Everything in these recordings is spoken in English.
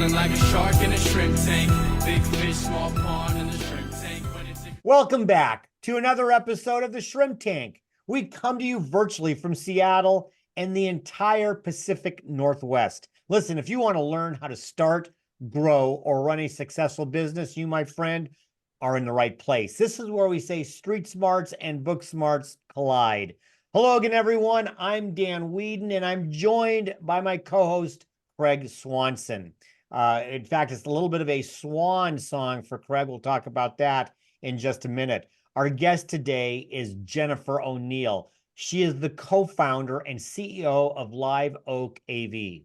Feeling like a shark in a shrimp tank. Big fish, small pond in the shrimp tank. Welcome back to another episode of the Shrimp Tank. We come to you virtually from Seattle and the entire Pacific Northwest. Listen, if you want to learn how to start, grow, or run a successful business, you, my friend, are in the right place. This is where we say street smarts and book smarts collide. Hello again, everyone. I'm Dan Weedin, and I'm joined by my co-host, Craig Swanson. In fact, it's a little bit of a swan song for Craig. We'll talk about that in just a minute. Our guest today is Jennifer O'Neill. She is the co-founder and CEO of Live Oak AV.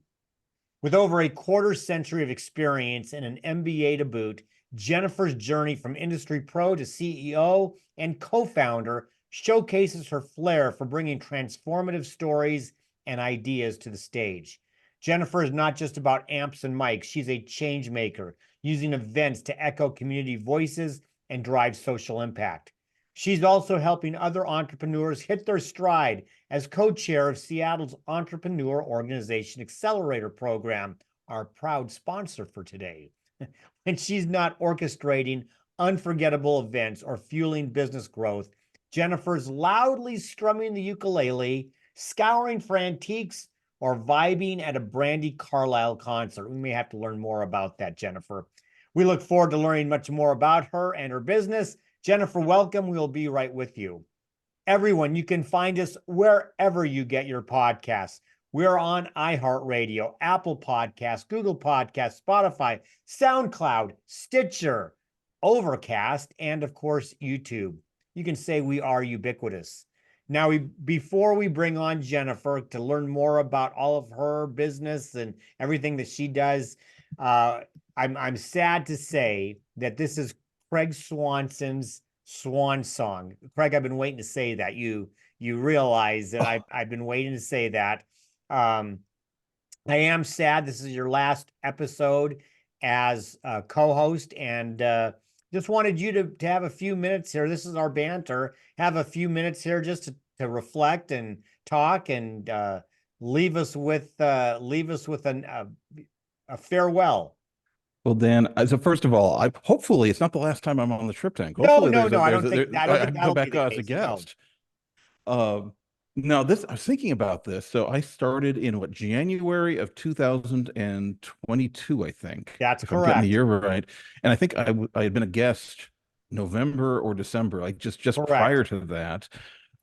With over a quarter century of experience and an MBA to boot, Jennifer's journey from industry pro to CEO and co-founder showcases her flair for bringing transformative stories and ideas to the stage. Jennifer is not just about amps and mics. She's a change maker, using events to echo community voices and drive social impact. She's also helping other entrepreneurs hit their stride as co-chair of Seattle's Entrepreneur Organization Accelerator Program, our proud sponsor for today. And she's not orchestrating unforgettable events or fueling business growth. Jennifer's loudly strumming the ukulele, scouring for antiques, or vibing at a Brandi Carlile concert. We may have to learn more about that, Jennifer. We look forward to learning much more about her and her business. Jennifer, welcome. We'll be right with you. Everyone, you can find us wherever you get your podcasts. We're on iHeartRadio, Apple Podcasts, Google Podcasts, Spotify, SoundCloud, Stitcher, Overcast, and of course, YouTube. You can say we are ubiquitous. Now, before we bring on Jennifer to learn more about all of her business and everything that she does, I'm sad to say that this is Craig Swanson's swan song. Craig, I've been waiting to say that. You realize that I've been waiting to say that. I am sad this is your last episode as a co-host, and just wanted you to have a few minutes here. This is our banter. Have a few minutes here just to reflect and talk and leave us with a farewell. Well, Dan, so first of all, hopefully it's not the last time I'm on the Trip Tank. No, Hopefully I don't think I can that'll come be back the as a case. No. guest. No, I was thinking about this. So I started in January of 2022, I think. That's if I'm getting the correct. year right. And I think I had been a guest November or December, like just Correct. prior to that.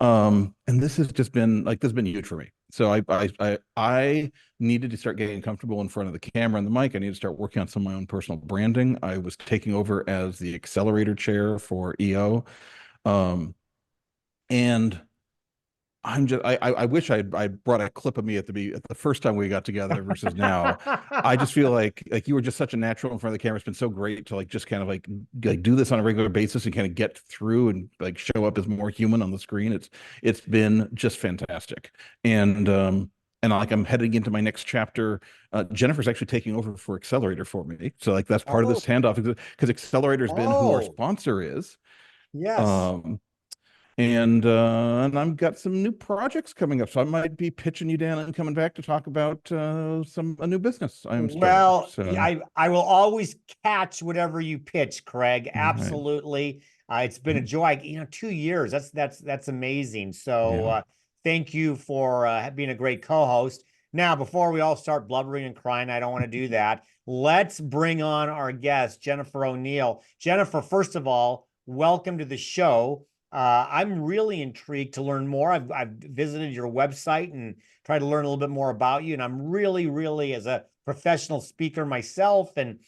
And this has been huge for me. So I needed to start getting comfortable in front of the camera and the mic. I needed to start working on some of my own personal branding. I was taking over as the accelerator chair for EO. And I wish I brought a clip of me at the first time we got together versus now. I just feel like you were just such a natural in front of the camera. It's been so great to just kind of like do this on a regular basis and kind of get through and show up as more human on the screen. It's been just fantastic. And I'm heading into my next chapter. Jennifer's actually taking over for Accelerator for me. So that's part of this handoff because Accelerator's been who our sponsor is. Yes. And I've got some new projects coming up, so I might be pitching you, Dan, and coming back to talk about a new business I'm starting. So. I will always catch whatever you pitch, Craig. Absolutely. Right. It's been a joy. 2 years. That's amazing. So thank you for being a great co-host. Now, before we all start blubbering and crying, I don't want to do that. Let's bring on our guest, Jennifer O'Neill. Jennifer, first of all, welcome to the show. I'm really intrigued to learn more. I've visited your website and tried to learn a little bit more about you. And I'm really, as a professional speaker myself and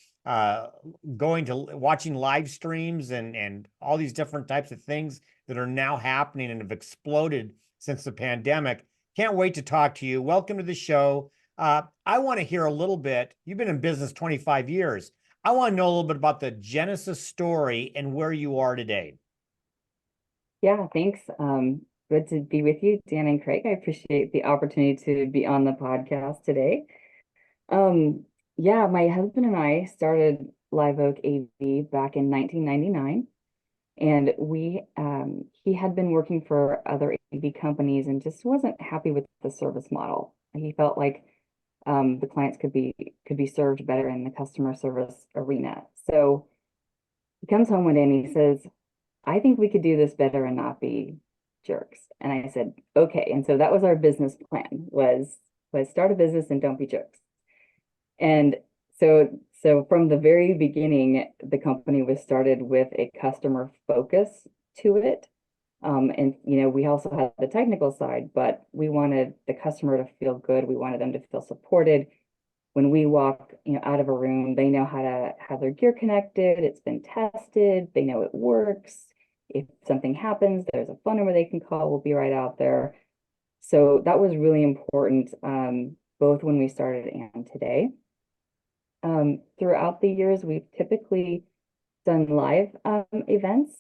watching live streams and all these different types of things that are now happening and have exploded since the pandemic. Can't wait to talk to you. Welcome to the show. I want to hear a little bit. You've been in business 25 years. I want to know a little bit about the genesis story and where you are today. Yeah, thanks. Good to be with you, Dan and Craig. I appreciate the opportunity to be on the podcast today. My husband and I started Live Oak AV back in 1999, and he had been working for other AV companies and just wasn't happy with the service model. He felt like the clients could be served better in the customer service arena. So he comes home one day and he says, I think we could do this better and not be jerks. And I said, okay. And so that was our business plan, was start a business and don't be jerks. And so from the very beginning, the company was started with a customer focus to it. And we also had the technical side, but we wanted the customer to feel good. We wanted them to feel supported. When we walk, out of a room, they know how to have their gear connected. It's been tested. They know it works. If something happens, there's a phone number they can call. We'll be right out there. So that was really important, both when we started and today. Throughout the years, we've typically done live events,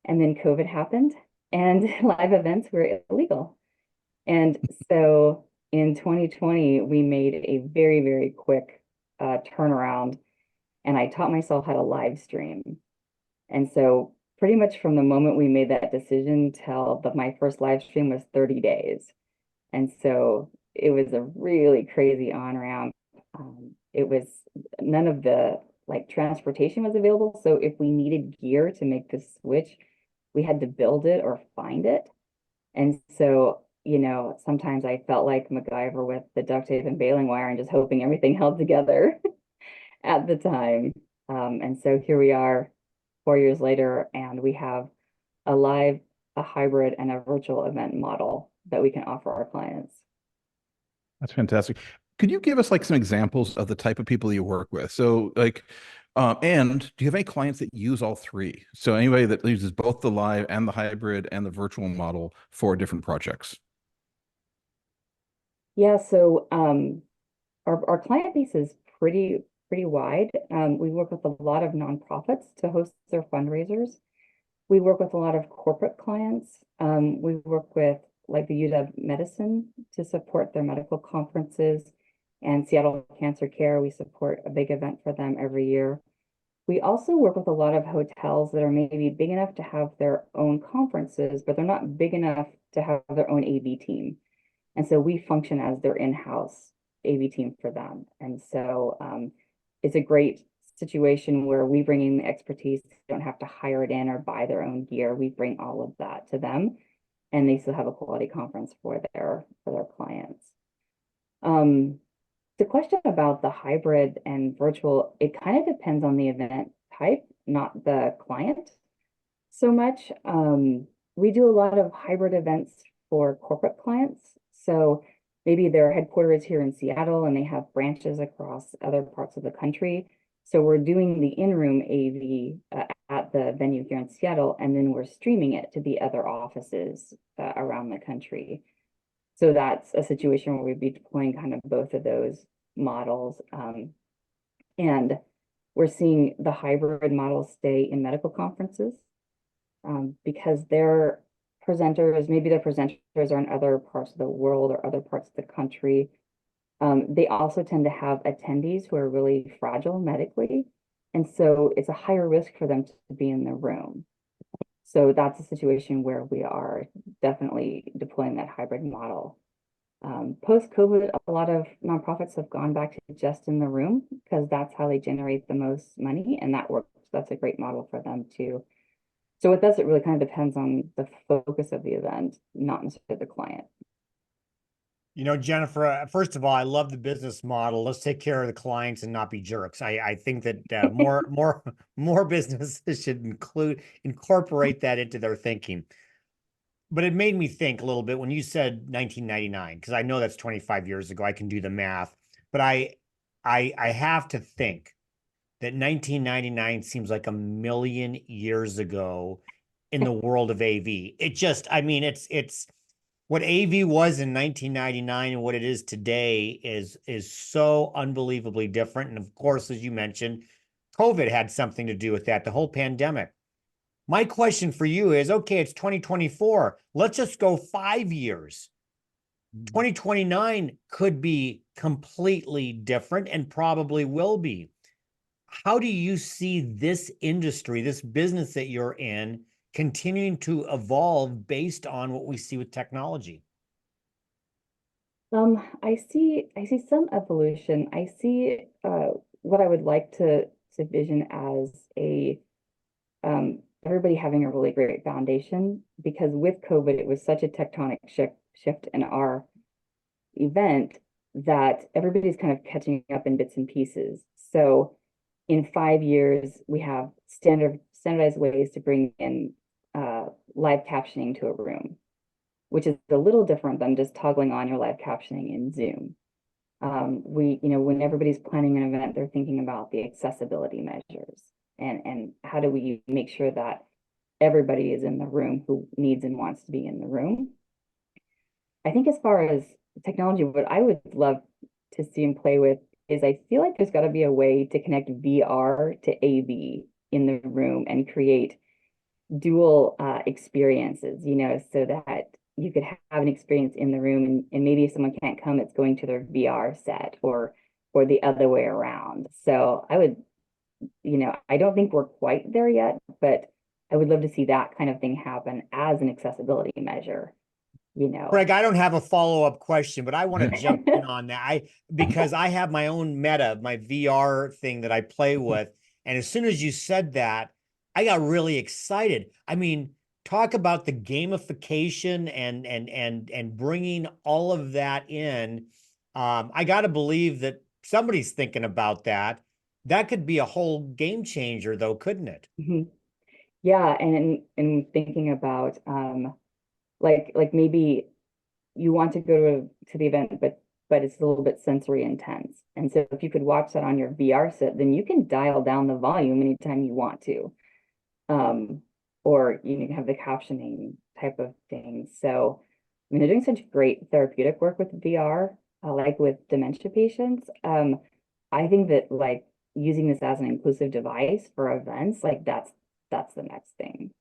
and then COVID happened, and live events were illegal. And so in 2020, we made a very, very quick turnaround, and I taught myself how to live stream. And so pretty much from the moment we made that decision till my first live stream was 30 days. And so it was a really crazy on-ramp. It was none of the transportation was available. So if we needed gear to make the switch, we had to build it or find it. And so, sometimes I felt like MacGyver with the duct tape and baling wire and just hoping everything held together at the time. And so here we are 4 years later, and we have a live, a hybrid, and a virtual event model that we can offer our clients. That's fantastic. Could you give us some examples of the type of people you work with? So and do you have any clients that use all three? So anybody that uses both the live and the hybrid and the virtual model for different projects? Yeah, so our client base is pretty wide. We work with a lot of nonprofits to host their fundraisers. We work with a lot of corporate clients. We work with the UW Medicine to support their medical conferences, and Seattle Cancer Care. We support a big event for them every year. We also work with a lot of hotels that are maybe big enough to have their own conferences, but they're not big enough to have their own AV team. And so we function as their in-house AV team for them. And so it's a great situation where we bring in the expertise. They don't have to hire it in or buy their own gear. We bring all of that to them, and they still have a quality conference for their clients. The question about the hybrid and virtual, it kind of depends on the event type, not the client so much. We do a lot of hybrid events for corporate clients. So maybe their headquarters here in Seattle and they have branches across other parts of the country. So we're doing the in-room AV at the venue here in Seattle, and then we're streaming it to the other offices around the country. So that's a situation where we'd be deploying kind of both of those models. And we're seeing the hybrid model stay in medical conferences because their presenters, maybe their presenters are in other parts of the world or other parts of the country. They also tend to have attendees who are really fragile medically. And so it's a higher risk for them to be in the room. So that's a situation where we are definitely deploying that hybrid model. Post-COVID, a lot of nonprofits have gone back to just in the room because that's how they generate the most money, and that works. That's a great model for them too. So with us, it really kind of depends on the focus of the event, not necessarily the client. Jennifer, first of all, I love the business model. Let's take care of the clients and not be jerks. I think that more businesses should incorporate that into their thinking. But it made me think a little bit when you said 1999, because I know that's 25 years ago. I can do the math, but I have to think that 1999 seems like a million years ago in the world of AV. It's what AV was in 1999 and what it is today is so unbelievably different. And of course, as you mentioned, COVID had something to do with that, the whole pandemic. My question for you is, okay, it's 2024. Let's just go 5 years. 2029 could be completely different and probably will be. How do you see this industry, this business that you're in, continuing to evolve based on what we see with technology? I see some evolution. I see what I would like to vision as a everybody having a really great foundation, because with COVID, it was such a tectonic shift in our event that everybody's kind of catching up in bits and pieces. So in 5 years, we have standardized ways to bring in live captioning to a room, which is a little different than just toggling on your live captioning in Zoom. When everybody's planning an event, they're thinking about the accessibility measures and how do we make sure that everybody is in the room who needs and wants to be in the room. I think as far as technology, what I would love to see and play with is I feel like there's got to be a way to connect VR to AV in the room and create dual experiences, so that you could have an experience in the room, and maybe if someone can't come, it's going to their VR set or the other way around. So I would, I don't think we're quite there yet, but I would love to see that kind of thing happen as an accessibility measure. Greg, I don't have a follow-up question, but I want to jump in on that. Because I have my own Meta, my VR thing that I play with. And as soon as you said that, I got really excited. I mean, talk about the gamification and bringing all of that in. I got to believe that somebody's thinking about that. That could be a whole game changer, though, couldn't it? Mhm. Yeah, and thinking about like maybe you want to go to the event, but it's a little bit sensory intense. And so if you could watch that on your VR set, then you can dial down the volume anytime you want to. Or you can have the captioning type of thing. So, I mean, they're doing such great therapeutic work with VR, like with dementia patients. I think that like using this as an inclusive device for events, like that's the next thing.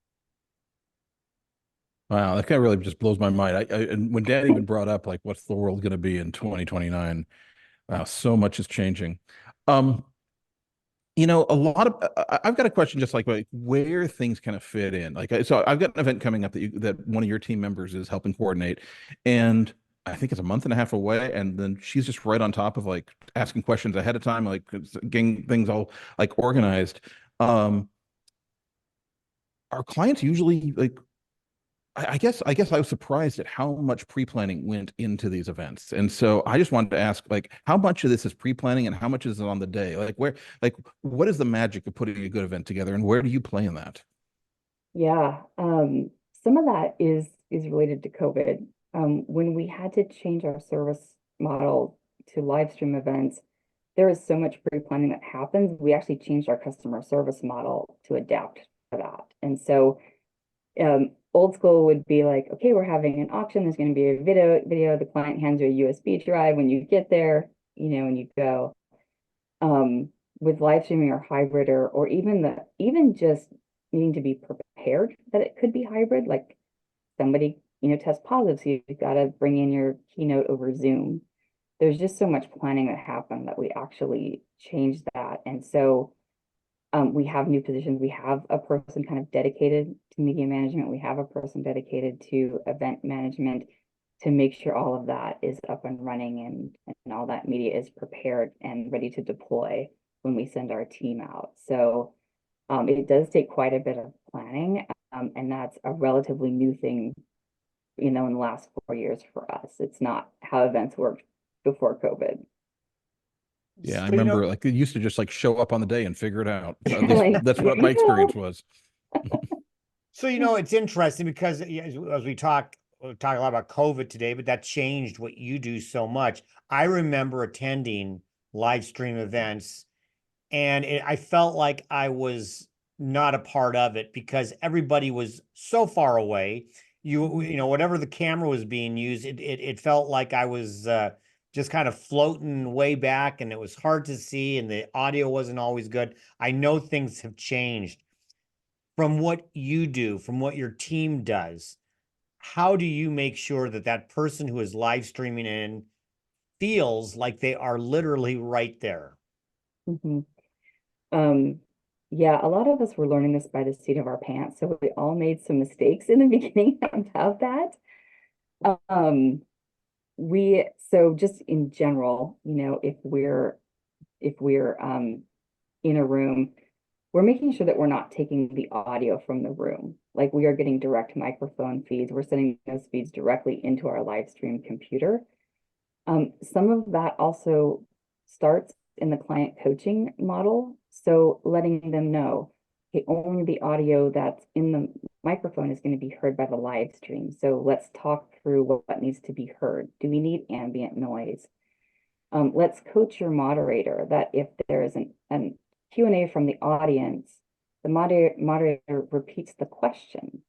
Wow, that kind of really just blows my mind. And when Dan even brought up like what's the world going to be in 2029, wow, so much is changing. Um, a lot of I've got a question just like where things kind of fit in. Like, so I've got an event coming up that one of your team members is helping coordinate, and I think it's a month and a half away, and then she's just right on top of like asking questions ahead of time, like getting things all like organized. Our clients usually like I guess I was surprised at how much pre-planning went into these events. And so I just wanted to ask, like, how much of this is pre-planning and how much is it on the day? What is the magic of putting a good event together and where do you play in that? Yeah, some of that is related to COVID. When we had to change our service model to live stream events, there is so much pre-planning that happens. We actually changed our customer service model to adapt to that. And so old school would be like, okay, we're having an auction. There's going to be a video. The client hands you a USB drive when you get there, and you go. With live streaming or hybrid or even just needing to be prepared that it could be hybrid, like somebody, test positive, so you've got to bring in your keynote over Zoom. There's just so much planning that happened that we actually changed that. And so we have new positions. We have a person kind of dedicated to media management. We have a person dedicated to event management to make sure all of that is up and running and all that media is prepared and ready to deploy when we send our team out. So it does take quite a bit of planning, and that's a relatively new thing, in the last 4 years for us. It's not how events worked before COVID. Yeah, I So, remember like it used to just like show up on the day and figure it out. At least Like, that's here what my you go. experience was. So, it's interesting because as we talk a lot about COVID today, but that changed what you do so much. I remember attending live stream events and I felt like I was not a part of it because everybody was so far away. Whatever the camera was being used, it felt like I was just kind of floating way back and it was hard to see and the audio wasn't always good. I know things have changed. From what you do, from what your team does, how do you make sure that that person who is live streaming in feels like they are literally right there? Mhm. Um, yeah, a lot of us were learning this by the seat of our pants, so we all made some mistakes in the beginning about that. Um, we So just in general, if we're in a room, we're making sure that we're not taking the audio from the room. Like we are getting direct microphone feeds. We're sending those feeds directly into our live stream computer. Some of that also starts in the client coaching model. So letting them know, okay, only the audio that's in the microphone is going to be heard by the live stream. So let's talk through what needs to be heard. Do we need ambient noise? Let's coach your moderator that if there is an Q&A from the audience, the moderator repeats the question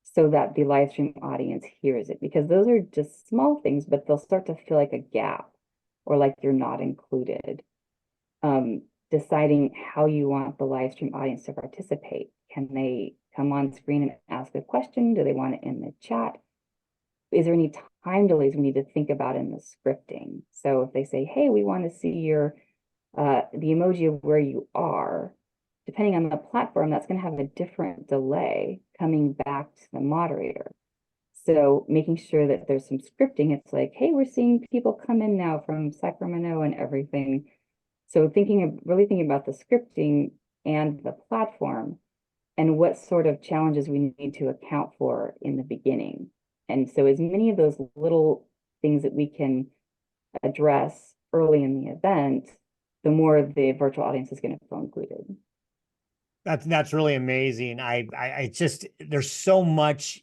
so that the live stream audience hears it, because those are just small things, but they'll start to feel like a gap or like you're not included. Deciding how you want the live stream audience to participate. Can they come on screen and ask a question? Do they want it in the chat? Is there any time delays we need to think about in the scripting? So if they say, hey, we want to see your the emoji of where you are, depending on the platform, that's going to have a different delay coming back to the moderator. So making sure that there's some scripting. It's like, hey, we're seeing people come in now from Sacramento and everything. So really thinking about the scripting and the platform and what sort of challenges we need to account for in the beginning. And so as many of those little things that we can address early in the event, the more the virtual audience is going to feel included. That's really amazing. I just, there's so much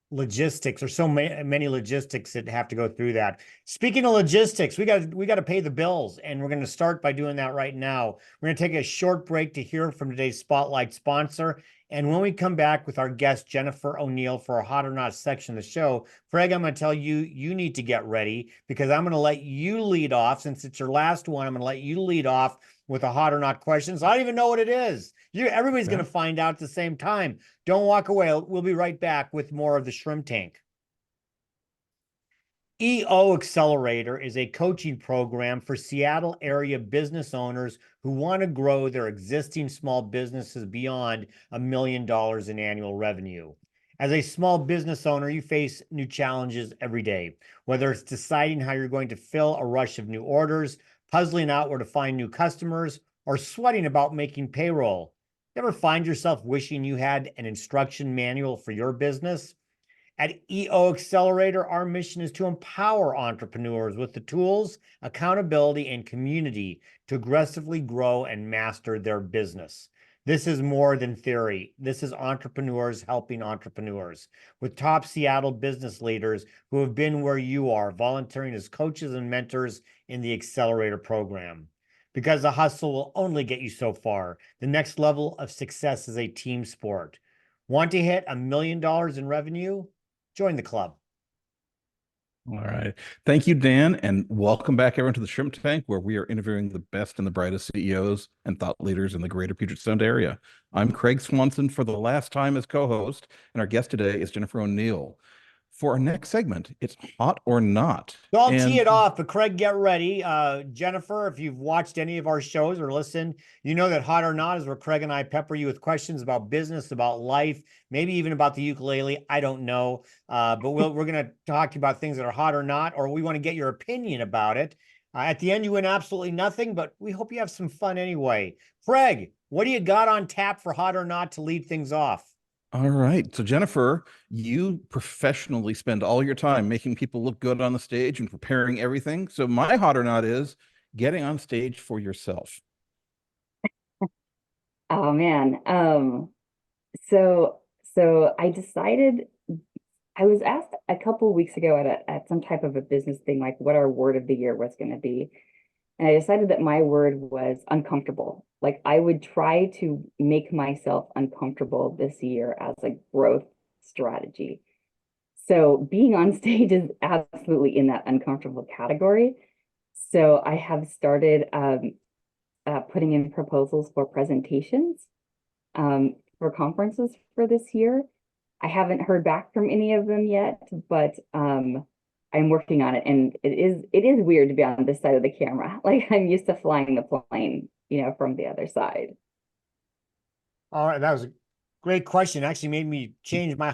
logistics, or so many logistics that have to go through that. Speaking of logistics, we got to pay the bills, and we're going to start by doing that right now. We're going to take a short break to hear from today's spotlight sponsor, and when we come back with our guest Jennifer O'Neill for our Hot or Not section of the show, Craig, I'm going to tell you, you need to get ready, because I'm going to let you lead off. Since it's your last one, I'm going to let you lead off with a Hot or Not question. So I don't even know what it is. Everybody's going to find out at the same time. Don't walk away. We'll be right back with more of the Shrimp Tank. EO Accelerator is a coaching program for Seattle area business owners who want to grow their existing small businesses beyond $1 million in annual revenue. As a small business owner, you face new challenges every day, whether it's deciding how you're going to fill a rush of new orders, puzzling out where to find new customers, or sweating about making payroll. You ever find yourself wishing you had an instruction manual for your business? At EO Accelerator, our mission is to empower entrepreneurs with the tools, accountability, and community to aggressively grow and master their business. This is more than theory. This is entrepreneurs helping entrepreneurs, with top Seattle business leaders who have been where you are, volunteering as coaches and mentors in the Accelerator program. Because the hustle will only get you so far. The next level of success is a team sport. Want to hit $1 million in revenue? Join the club. All right. Thank you, Dan, and welcome back everyone to the Shrimp Tank, where we are interviewing the best and the brightest CEOs and thought leaders in the greater Puget Sound area. I'm Craig Swanson for the last time as co-host, and our guest today is Jennifer O'Neill. For our next segment, it's Hot or Not. So I'll tee it off, but Craig, get ready. Jennifer, if you've watched any of our shows or listened, you know that Hot or Not is where Craig and I pepper you with questions about business, about life, maybe even about the ukulele. I don't know. But we're going to talk to you about things that are hot or not, or we want to get your opinion about it. At the end, you win absolutely nothing, but we hope you have some fun anyway. Craig, what do you got on tap for Hot or Not to lead things off? All right. So Jennifer, you professionally spend all your time making people look good on the stage and preparing everything. So my Hot or Not is getting on stage for yourself. Oh man. So I decided, I was asked a couple of weeks ago at some type of a business thing, like what our word of the year was going to be. And I decided that my word was uncomfortable. Like I would try to make myself uncomfortable this year as a growth strategy. So being on stage is absolutely in that uncomfortable category. So I have started putting in proposals for presentations for conferences for this year. I haven't heard back from any of them yet, but I'm working on it, and it is weird to be on this side of the camera. Like I'm used to flying the plane, from the other side. All right, that was a great question. Actually made me change my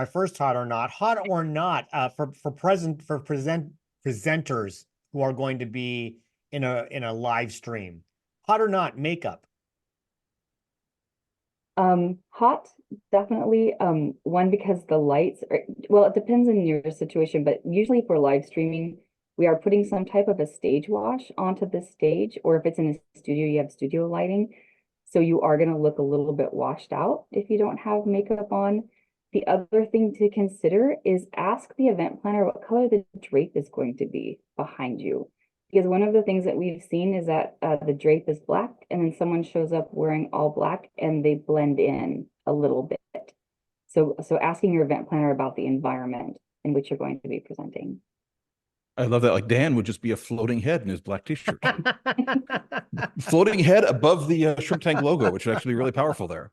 first hot or not. Hot or not for presenters who are going to be in a live stream? Hot or not, makeup? Hot, definitely. One, because the lights are, well, it depends on your situation, but usually for live streaming, we are putting some type of a stage wash onto the stage, or if it's in a studio, you have studio lighting. So you are going to look a little bit washed out if you don't have makeup on. The other thing to consider is ask the event planner what color the drape is going to be behind you. Because one of the things that we've seen is that the drape is black, and then someone shows up wearing all black and they blend in a little bit. So asking your event planner about the environment in which you're going to be presenting. I love that. Like Dan would just be a floating head in his black t-shirt. Floating head above the shrimp tank logo, which is actually really powerful there.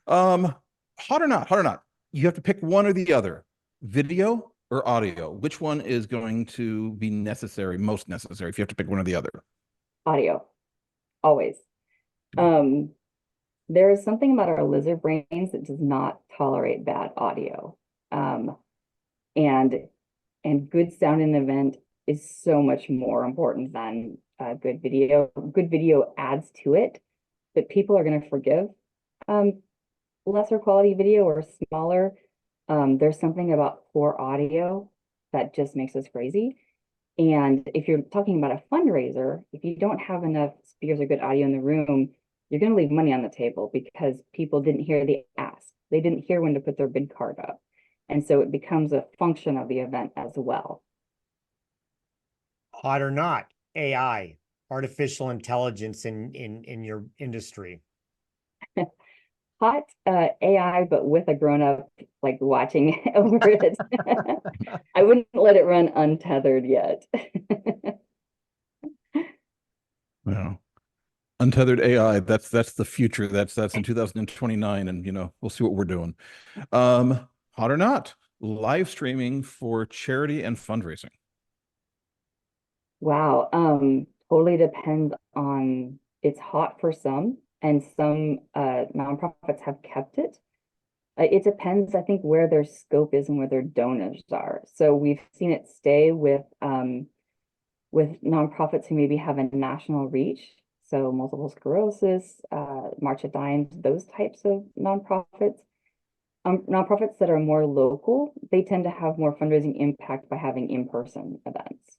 Hot or not, you have to pick one or the other, video or audio. Which one is going to be most necessary if you have to pick one or the other? Audio, always. There is something about our lizard brains that does not tolerate bad audio. And good sound in an event is so much more important than good video. Good video adds to it, but people are going to forgive lesser quality video or smaller. There's something about poor audio that just makes us crazy. And if you're talking about a fundraiser, if you don't have enough speakers or good audio in the room, you're going to leave money on the table because people didn't hear the ask. They didn't hear when to put their bid card up. And so it becomes a function of the event as well. Hot or not, AI, artificial intelligence in your industry. Hot, AI, but with a grown-up like watching over it. I wouldn't let it run untethered yet. No. Untethered AI, that's the future. That's in 2029, and we'll see what we're doing. Hot or not, live streaming for charity and fundraising. Wow, totally depends on, it's hot for some, and some nonprofits have kept it. It depends, I think, where their scope is and where their donors are. So we've seen it stay with nonprofits who maybe have a national reach. So multiple sclerosis, March of Dimes, those types of nonprofits. Nonprofits that are more local, they tend to have more fundraising impact by having in-person events.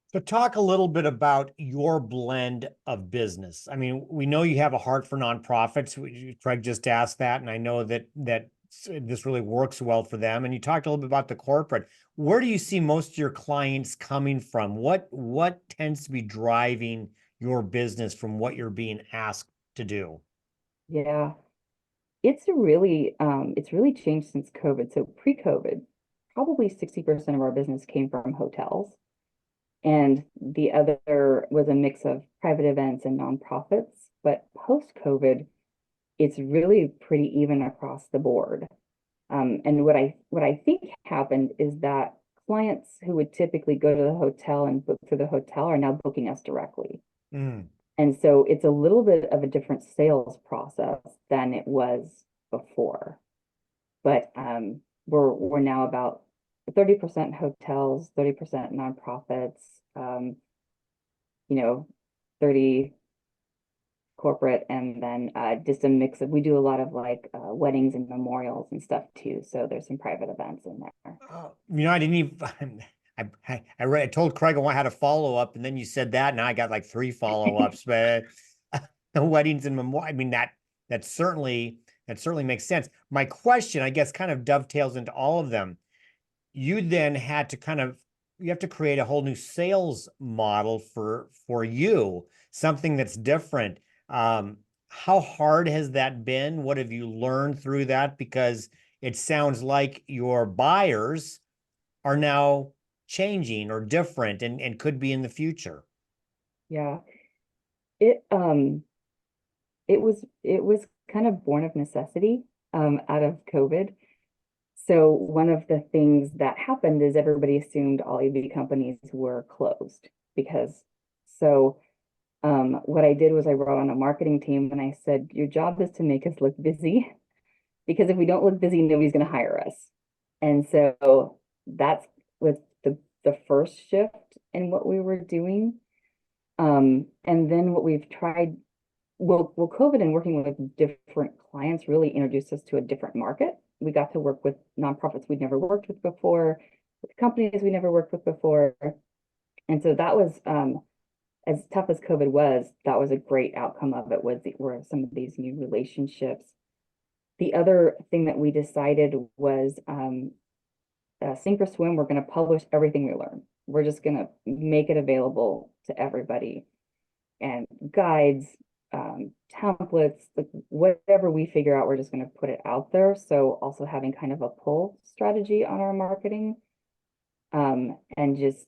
So talk a little bit about your blend of business. I mean, we know you have a heart for nonprofits. Craig just asked that, and I know that this really works well for them. And you talked a little bit about the corporate. Where do you see most of your clients coming from? What tends to be driving your business from what you're being asked to do? Yeah, it's really changed since COVID. So pre-COVID, probably 60% of our business came from hotels. And the other was a mix of private events and nonprofits. But post-COVID, it's really pretty even across the board. And what I think happened is that clients who would typically go to the hotel and book through the hotel are now booking us directly. And so it's a little bit of a different sales process than it was before. But we're now about 30% hotels, 30% nonprofits, 30 corporate, and then just a mix of, we do a lot of like weddings and memorials and stuff too. So there's some private events in there. I didn't even, I told Craig I had a follow up, and then you said that, and I got like 3 follow-ups, but weddings and memorial. I mean, that certainly makes sense. My question, I guess, kind of dovetails into all of them. You then had to you have to create a whole new sales model for you, something that's different. How hard has that been? What have you learned through that? Because it sounds like your buyers are now changing or different and could be in the future. Yeah, it was kind of born of necessity out of COVID. So one of the things that happened is everybody assumed all AV companies were closed what I did was I brought on a marketing team, and I said, your job is to make us look busy, because if we don't look busy, nobody's going to hire us. And so that's with the the first shift in what we were doing. And then what we've tried, well, COVID and working with different clients really introduced us to a different market. We got to work with nonprofits we'd never worked with before, with companies we never worked with before. And so that was, as tough as COVID was, that was a great outcome of it, were some of these new relationships. The other thing that we decided was sink or swim. We're going to publish everything we learn. We're just going to make it available to everybody, and guides, templates, like whatever we figure out, we're just going to put it out there. So also having kind of a pull strategy on our marketing, and just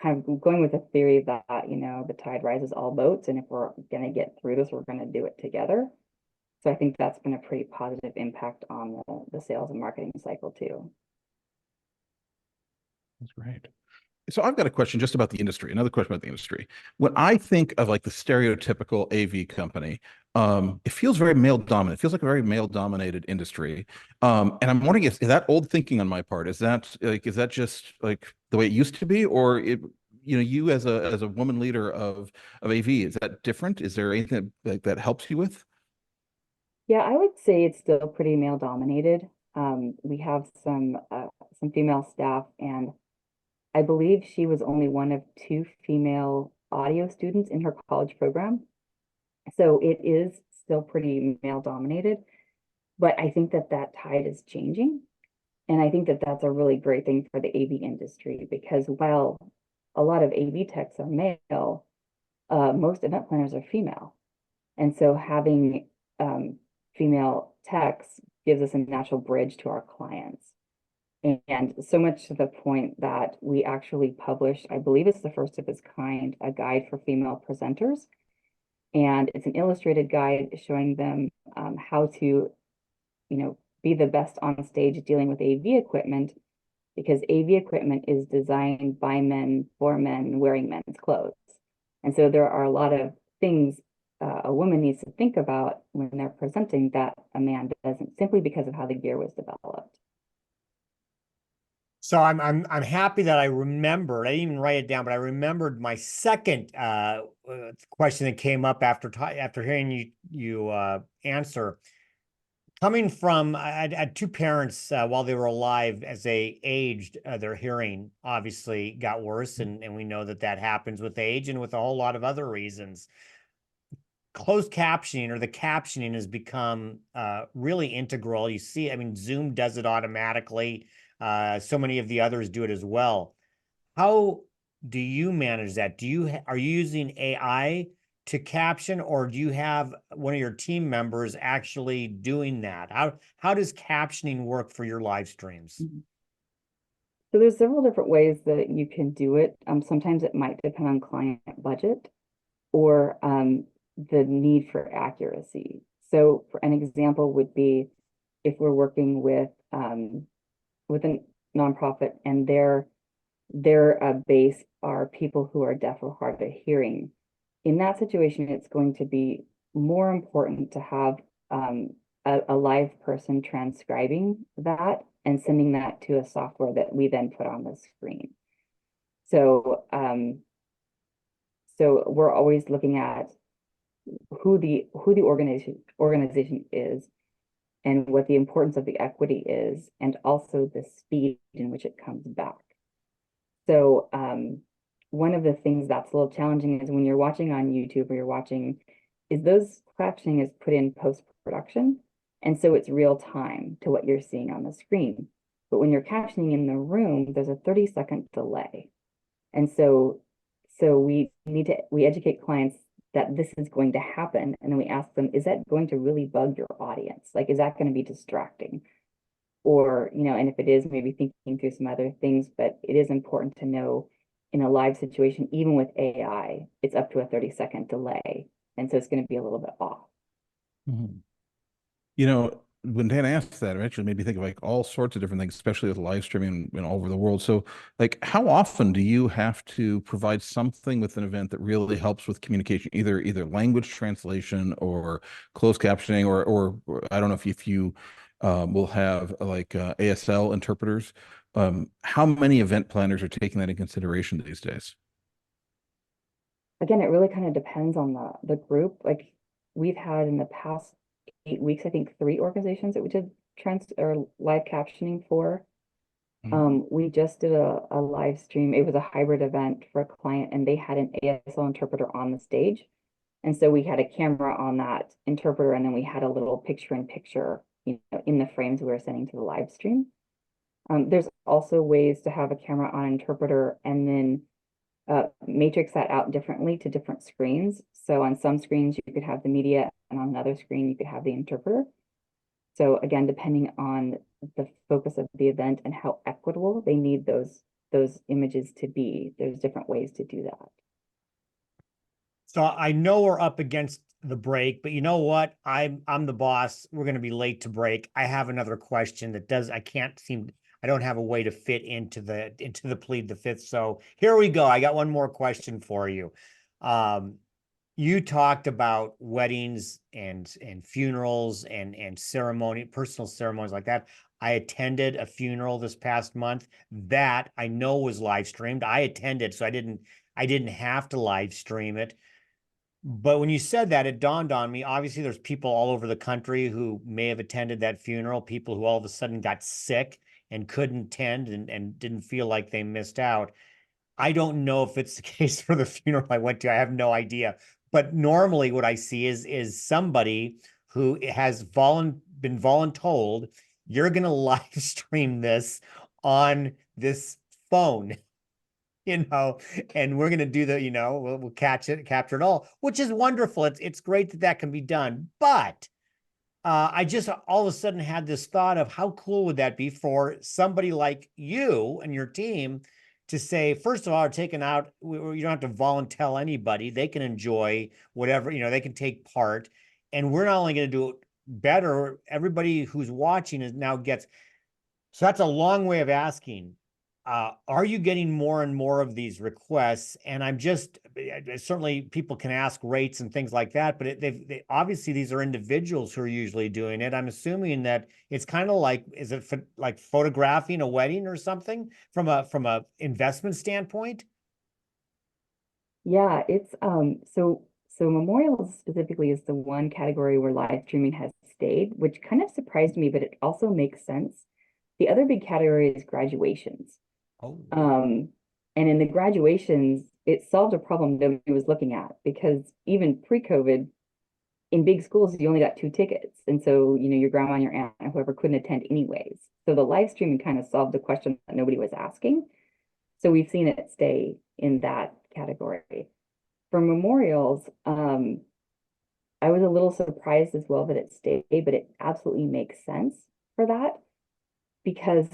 kind of going with the theory that, the tide rises all boats. And if we're going to get through this, we're going to do it together. So I think that's been a pretty positive impact on the sales and marketing cycle too. That's great. So I've got a question just about the industry, another question about the industry. When I think of like the stereotypical AV company, it feels very male dominant. It feels like a very male dominated industry. And I'm wondering if is that old thinking on my part? Is that just like the way it used to be, or you as a woman leader of AV, is that different? Is there anything like that helps you with? Yeah, I would say it's still pretty male dominated. We have some female staff, and I believe she was only one of 2 female audio students in her college program. So it is still pretty male dominated, but I think that tide is changing. And I think that that's a really great thing for the AV industry, because while a lot of AV techs are male, most event planners are female. And so having female techs gives us a natural bridge to our clients. And so much to the point that we actually published, I believe it's the first of its kind, a guide for female presenters. And it's an illustrated guide showing them how to, be the best on stage dealing with AV equipment, because AV equipment is designed by men for men wearing men's clothes. And so there are a lot of things a woman needs to think about when they're presenting that a man doesn't, simply because of how the gear was developed. So I'm happy that I remembered. I didn't even write it down, but I remembered my second question that came up after hearing you answer. Coming from, I had 2 parents while they were alive. As they aged, their hearing obviously got worse, and we know that happens with age and with a whole lot of other reasons. Closed captioning, or the captioning, has become really integral. You see, I mean, Zoom does it automatically. So many of the others do it as well. How do you manage that? Are you using AI to caption, or do you have one of your team members actually doing that? How does captioning work for your live streams? So there's several different ways that you can do it. Sometimes it might depend on client budget or the need for accuracy. So for an example would be if we're working with a nonprofit and their base are people who are deaf or hard of hearing. In that situation, it's going to be more important to have a live person transcribing that and sending that to a software that we then put on the screen. So we're always looking at who the organization is, and what the importance of the equity is, and also the speed in which it comes back. So one of the things that's a little challenging is when you're watching on YouTube, or those captioning is put in post-production. And so it's real time to what you're seeing on the screen. But when you're captioning in the room, there's a 30-second delay. And so we educate clients that this is going to happen. And then we ask them, is that going to really bug your audience? Like, is that going to be distracting? Or, and if it is, maybe thinking through some other things. But it is important to know, in a live situation, even with AI, it's up to a 30-second delay. And so it's going to be a little bit off. Mm-hmm. When Dan asked that, it actually made me think of like all sorts of different things, especially with live streaming all over the world. So like, how often do you have to provide something with an event that really helps with communication, either language translation or closed captioning, or I don't know if you will have like ASL interpreters How many event planners are taking that in consideration these days? Again, it really kind of depends on the group. Like we've had in the past 8 weeks, I think 3 organizations that we did trans or live captioning for. We just did a live stream. It was a hybrid event for a client, and they had an ASL interpreter on the stage. And so we had a camera on that interpreter, and then we had a little picture in picture, in the frames we were sending to the live stream. There's also ways to have a camera on interpreter and then matrix that out differently to different screens. So on some screens, you could have the media, and on another screen, you could have the interpreter. So again, depending on the focus of the event and how equitable they need those images to be, there's different ways to do that. So I know we're up against the break, but you know what? I'm the boss. We're going to be late to break. I have another question that I don't have a way to fit into the plead the fifth. So here we go. I got one more question for you. You talked about weddings and funerals and personal ceremonies like that. I attended a funeral this past month that I know was live streamed. I attended, so I didn't have to live stream it. But when you said that, it dawned on me, obviously there's people all over the country who may have attended that funeral, people who all of a sudden got sick and couldn't attend and didn't feel like they missed out. I don't know if it's the case for the funeral I went to. I have no idea. But normally what I see is somebody who has been voluntold, you're going to live stream this on this phone, and we're going to do we'll capture it all, which is wonderful. It's great that can be done. But I just all of a sudden had this thought of how cool would that be for somebody like you and your team to say, first of all, are taken out. You don't have to volunteer anybody. They can enjoy whatever, they can take part. And we're not only going to do it better, everybody who's watching is now gets. So that's a long way of asking. Are you getting more and more of these requests? And I'm just certainly people can ask rates and things like that, but they obviously these are individuals who are usually doing it. I'm assuming that it's kind of like, is it like photographing a wedding or something from a investment standpoint? Yeah, it's so memorials specifically is the one category where live streaming has stayed, which kind of surprised me, but it also makes sense. The other big category is graduations. Oh, And in the graduations, it solved a problem nobody was looking at, because even pre-COVID, in big schools, you only got 2 tickets. And so, your grandma and your aunt and whoever couldn't attend anyways. So the live streaming kind of solved the question that nobody was asking. So we've seen it stay in that category. For memorials, I was a little surprised as well that it stayed, but it absolutely makes sense for that, because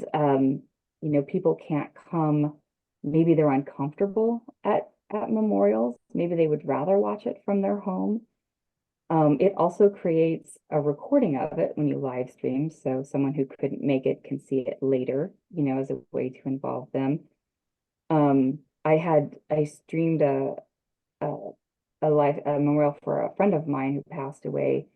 people can't come. Maybe they're uncomfortable at memorials. Maybe they would rather watch it from their home. It also creates a recording of it when you live stream, so someone who couldn't make it can see it later, as a way to involve them. I streamed a memorial for a friend of mine who passed away,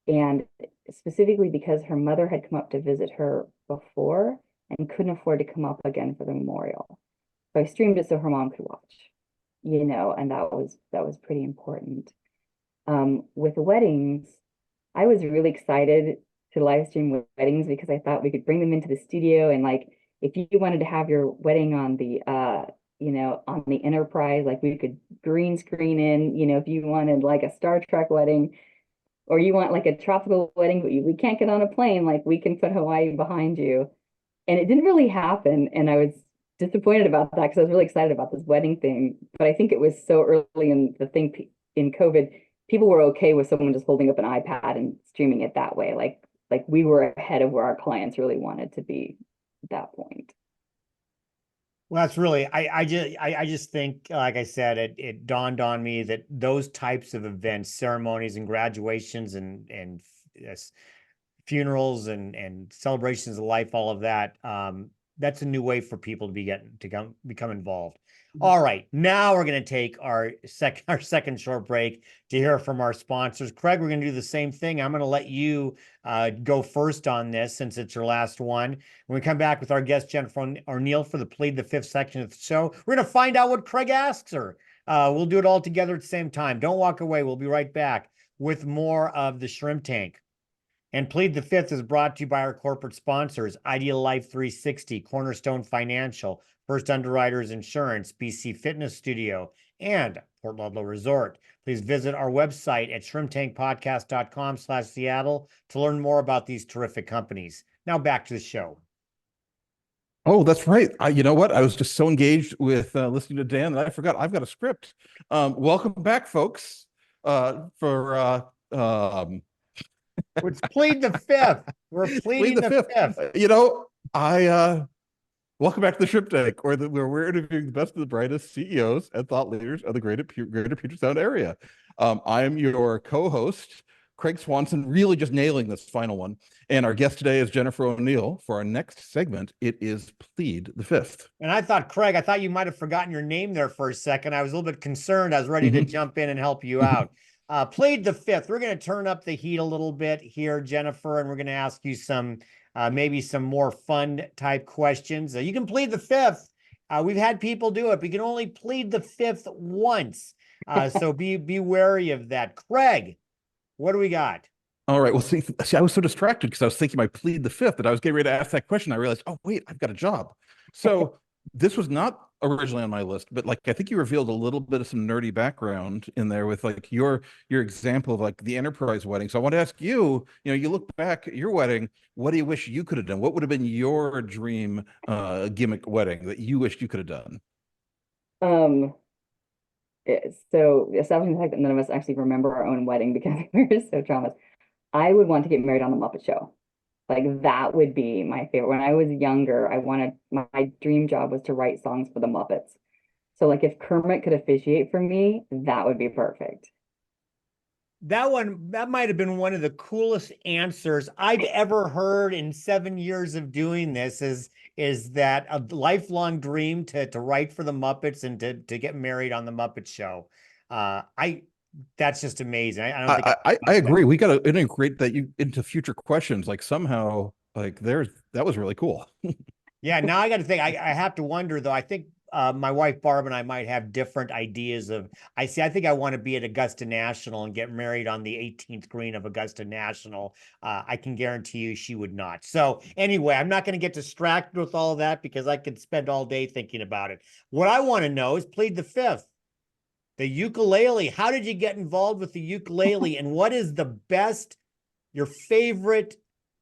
and specifically because her mother had come up to visit her before and couldn't afford to come up again for the memorial. So I streamed it so her mom could watch, and that was pretty important. With weddings, I was really excited to live stream weddings because I thought we could bring them into the studio, and like if you wanted to have your wedding on the on the Enterprise, like we could green screen in, if you wanted like a Star Trek wedding, or you want like a tropical wedding, but we can't get on a plane, like we can put Hawaii behind you. And it didn't really happen. And I was disappointed about that because I was really excited about this wedding thing. But I think it was so early in the thing in COVID, people were okay with someone just holding up an iPad and streaming it that way. Like we were ahead of where our clients really wanted to be at that point. well, that's really, I just think, like I said, it dawned on me that those types of events, ceremonies and graduations and funerals and celebrations of life, all of that, that's a new way for people to become involved. All right, now we're going to take our second short break to hear from our sponsors. Craig, we're going to do the same thing. I'm going to let you go first on this since it's your last one. When we come back with our guest Jennifer O'Neill for the Plead the Fifth section of the show, we're going to find out what Craig asks her. We'll do it all together at the same time. Don't walk away. We'll be right back with more of the Shrimp Tank. And Plead the Fifth is brought to you by our corporate sponsors, Ideal Life 360, Cornerstone Financial, First Underwriters Insurance, BC Fitness Studio, and Port Ludlow Resort. Please visit our website at shrimptankpodcast.com/Seattle to learn more about these terrific companies. Now back to the show. Oh, that's right. You know what? I was just so engaged with listening to Dan that I forgot I've got a script. Welcome back, folks. Let's plead the fifth. We're pleading Plead the fifth. fifth. Welcome back to the Shrimp Tank, where we're interviewing the best of the brightest CEOs and thought leaders of the greater Puget Sound area. I am your co-host, Craig Swanson, really just nailing this final one. And our guest today is Jennifer O'Neill. For our next segment, it is Plead the Fifth. And I thought, Craig, I thought you might have forgotten your name there for a second. I was a little bit concerned. I was ready to jump in and help you out. Plead the Fifth. We're going to turn up the heat a little bit here, Jennifer, and we're going to ask you some maybe some more fun type questions. You can plead the fifth. We've had people do it, but you can only plead the fifth once. So be wary of that. Craig, what do we got? All right. Well, see, I was so distracted because I was thinking I plead the fifth that I was getting ready to ask that question. I realized, oh, wait, I've got a job. So this was not originally on my list, but like I think you revealed a little bit of some nerdy background in there with like your example of like the enterprise wedding. So I want to ask you, you look back at your wedding, what do you wish you could have done? What would have been your dream gimmick wedding that you wished you could have done? So establishing the fact that none of us actually remember our own wedding because we were so traumatized. I would want to get married on the Muppet Show. Like that would be my favorite. When I was younger, my dream job was to write songs for the Muppets. So like if Kermit could officiate for me, that would be perfect. That might have been one of the coolest answers I've ever heard in 7 years of doing this is that a lifelong dream to write for the Muppets and to get married on the Muppet Show. That's just amazing. I agree. We got to integrate that into future questions. Like somehow, like that was really cool. Yeah. Now I got to think. I have to wonder though. I think my wife Barb and I might have different ideas of. I think I want to be at Augusta National and get married on the 18th green of Augusta National. I can guarantee you she would not. So anyway, I'm not going to get distracted with all of that because I could spend all day thinking about it. What I want to know is plead the fifth. The ukulele. How did you get involved with the ukulele? And what is your favorite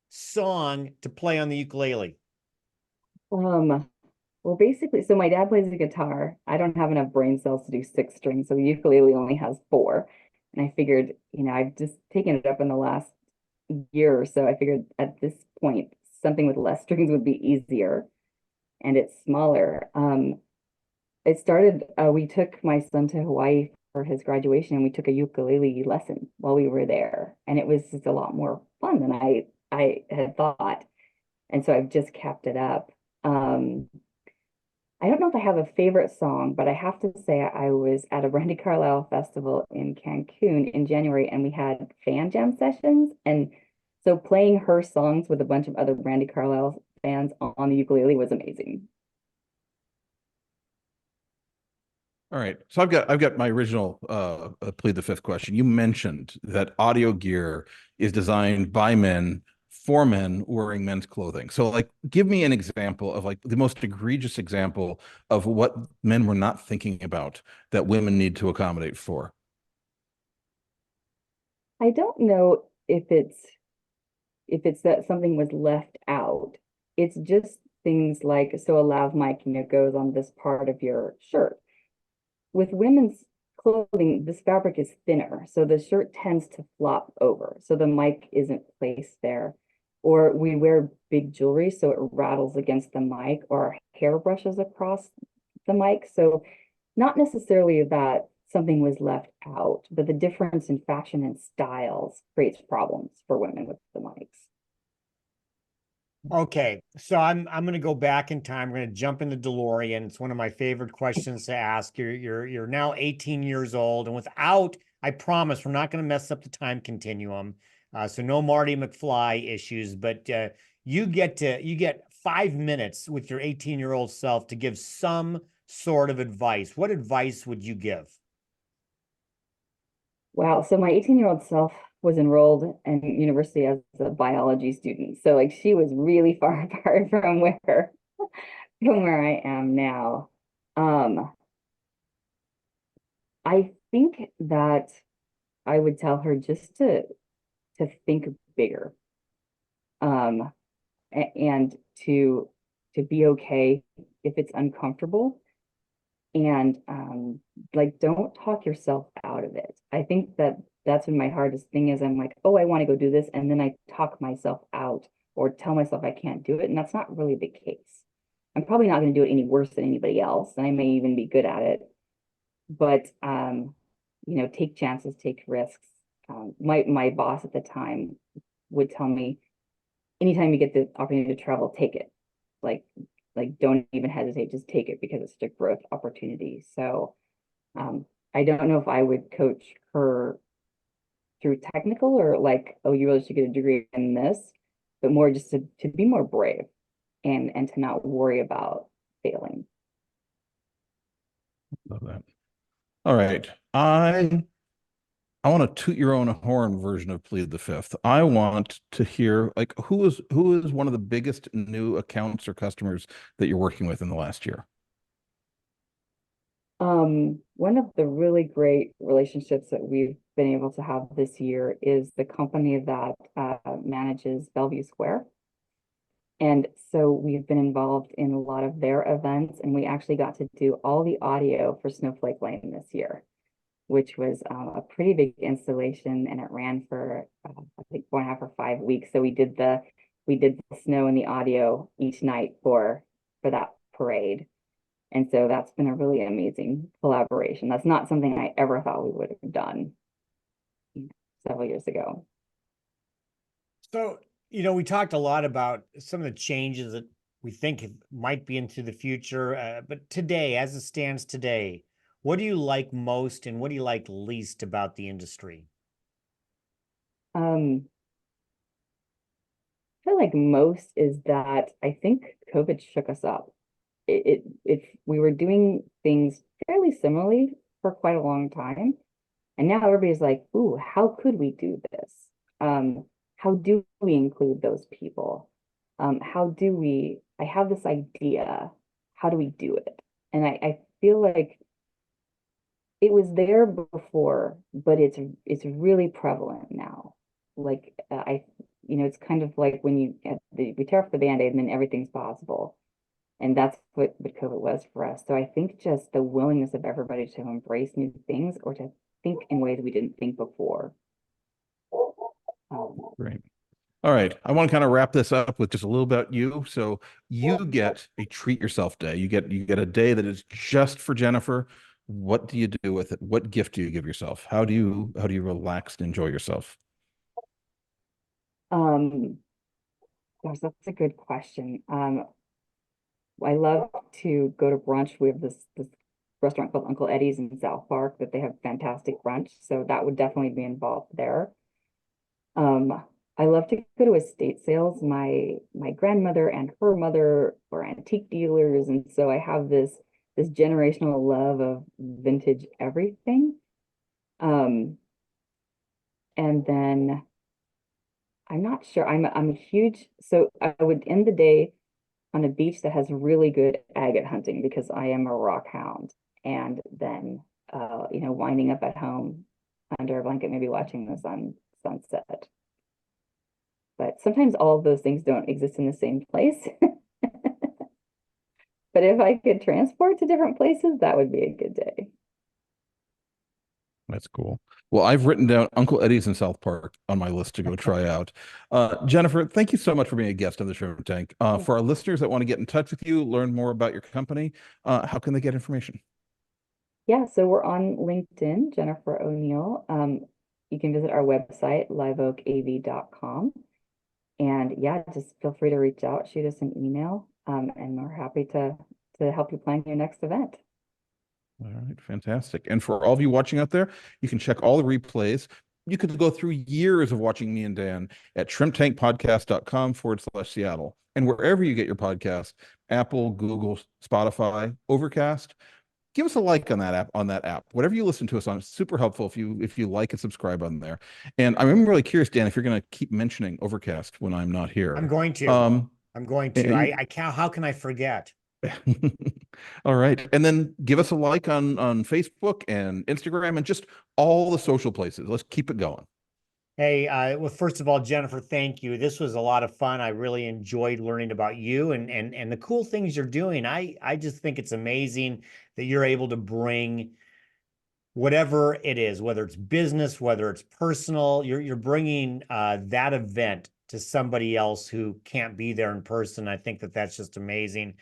song to play on the ukulele? Well, basically, so my dad plays the guitar. I don't have enough brain cells to do 6 strings, so the ukulele only has 4. And I figured, I've just taken it up in the last year or so. I figured at this point, something with less strings would be easier, and it's smaller. It started, we took my son to Hawaii for his graduation and we took a ukulele lesson while we were there. And it was just a lot more fun than I had thought. And so I've just kept it up. I don't know if I have a favorite song, but I have to say I was at a Brandy Carlisle festival in Cancun in January and we had fan jam sessions. And so playing her songs with a bunch of other Brandy Carlisle fans on the ukulele was amazing. All right. So I've got my original plead the fifth question. You mentioned that audio gear is designed by men for men wearing men's clothing. So like give me an example of like the most egregious example of what men were not thinking about that women need to accommodate for. I don't know if it's that something was left out. It's just things like, so a lav mic, goes on this part of your shirt. With women's clothing, this fabric is thinner, so the shirt tends to flop over, so the mic isn't placed there. Or we wear big jewelry, so it rattles against the mic, or our hair brushes across the mic. So not necessarily that something was left out, but the difference in fashion and styles creates problems for women with the mics. Okay, so I'm gonna go back in time. I'm gonna jump in the DeLorean. It's one of my favorite questions to ask. You're now 18 years old, and without, I promise, we're not gonna mess up the time continuum. So no Marty McFly issues, but you get 5 minutes with your 18-year-old self to give some sort of advice. What advice would you give? Wow. So my 18-year-old self was enrolled in university as a biology student. So like she was really far apart from where I am now. Um, I think that I would tell her just to think bigger. Um, and to be okay if it's uncomfortable, and like don't talk yourself out of it. I think that that's when my hardest thing is. I'm like, oh, I want to go do this, and then I talk myself out or tell myself I can't do it, and that's not really the case. I'm probably not going to do it any worse than anybody else, and I may even be good at it. But take chances, take risks. My boss at the time would tell me, anytime you get the opportunity to travel, take it. Like don't even hesitate, just take it, because it's such a growth opportunity. So I don't know if I would coach her through technical, or like, oh, you really should get a degree in this, but more just to be more brave, and to not worry about failing. Love that. All right. I want to toot your own horn version of Plead the Fifth. I want to hear, like, who is one of the biggest new accounts or customers that you're working with in the last year? One of the really great relationships that we've been able to have this year is the company that manages Bellevue Square. And so we've been involved in a lot of their events, and we actually got to do all the audio for Snowflake Lane this year, which was a pretty big installation, and it ran for I think 4.5 or 5 weeks. So we did the snow and the audio each night for that parade. And so that's been a really amazing collaboration. That's not something I ever thought we would have done several years ago. So, we talked a lot about some of the changes that we think might be into the future. But today, as it stands today, what do you like most and what do you like least about the industry? I feel like most is that I think COVID shook us up. We were doing things fairly similarly for quite a long time, and now everybody's like, "Ooh, how could we do this? How do we include those people? How do we? I have this idea. How do we do it?" And I feel like it was there before, but it's really prevalent now. Like it's kind of like when we tear off the Band-Aid and then everything's possible. And that's what COVID was for us. So I think just the willingness of everybody to embrace new things, or to think in ways we didn't think before. Great. All right. I want to kind of wrap this up with just a little about you. So you get a treat yourself day. You get a day that is just for Jennifer. What do you do with it? What gift do you give yourself? How do you relax and enjoy yourself? Um, Gosh, that's a good question. I love to go to brunch. We have this restaurant called Uncle Eddie's in South Park that they have fantastic brunch. So that would definitely be involved there. I love to go to estate sales. My grandmother and her mother were antique dealers, and so I have this generational love of vintage everything. Um, and then I'm not sure. I'm a huge, so I would end the day on a beach that has really good agate hunting, because I am a rock hound. And then winding up at home under a blanket, maybe watching the sunset. But sometimes all of those things don't exist in the same place. But if I could transport to different places, that would be a good day. That's cool. Well, I've written down Uncle Eddie's in South Park on my list to go try out. Jennifer, thank you so much for being a guest on the Shrimp Tank. For our listeners that want to get in touch with you, learn more about your company, how can they get information? Yeah, so we're on LinkedIn, Jennifer O'Neill. You can visit our website, liveoakav.com. And yeah, just feel free to reach out, shoot us an email, and we're happy to help you plan your next event. All right, fantastic. And for all of you watching out there, you can check all the replays. You could go through years of watching me and Dan at shrimptankpodcast.com/Seattle. And wherever you get your podcast, Apple, Google, Spotify, Overcast, give us a like on that app. Whatever you listen to us on, it's super helpful if you like and subscribe on there. And I'm really curious, Dan, if you're going to keep mentioning Overcast when I'm not here. I'm going to. I'm going to. I can't. How can I forget? All right. And then give us a like on Facebook and Instagram and just all the social places. Let's keep it going. Hey, well, first of all, Jennifer, thank you. This was a lot of fun. I really enjoyed learning about you and the cool things you're doing. I just think it's amazing that you're able to bring whatever it is, whether it's business, whether it's personal, you're bringing that event to somebody else who can't be there in person. I think that that's just amazing.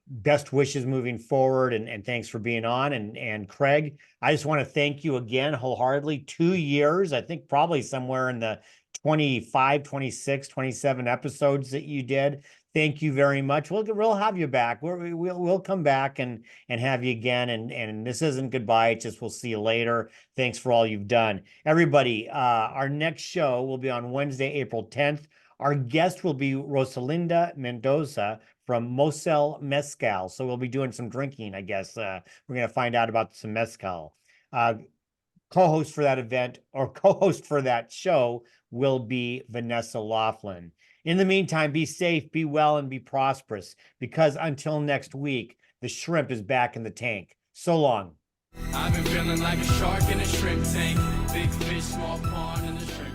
Best wishes moving forward, and thanks for being on. And Craig, I just want to thank you again wholeheartedly. 2 years, I think probably somewhere in the 25, 26, 27 episodes that you did. Thank you very much. We'll have you back. We'll come back and have you again. And this isn't goodbye. It's just we'll see you later. Thanks for all you've done. Everybody, our next show will be on Wednesday, April 10th. Our guest will be Rosalinda Mendoza from Mosel Mezcal. So we'll be doing some drinking, I guess. We're going to find out about some mezcal. Co-host for that event, or co-host for that show, will be Vanessa Laughlin. In the meantime, be safe, be well, and be prosperous, because until next week, the shrimp is back in the tank. So long. I've been feeling like a shark in a shrimp tank. Big fish, small pond, and the shrimp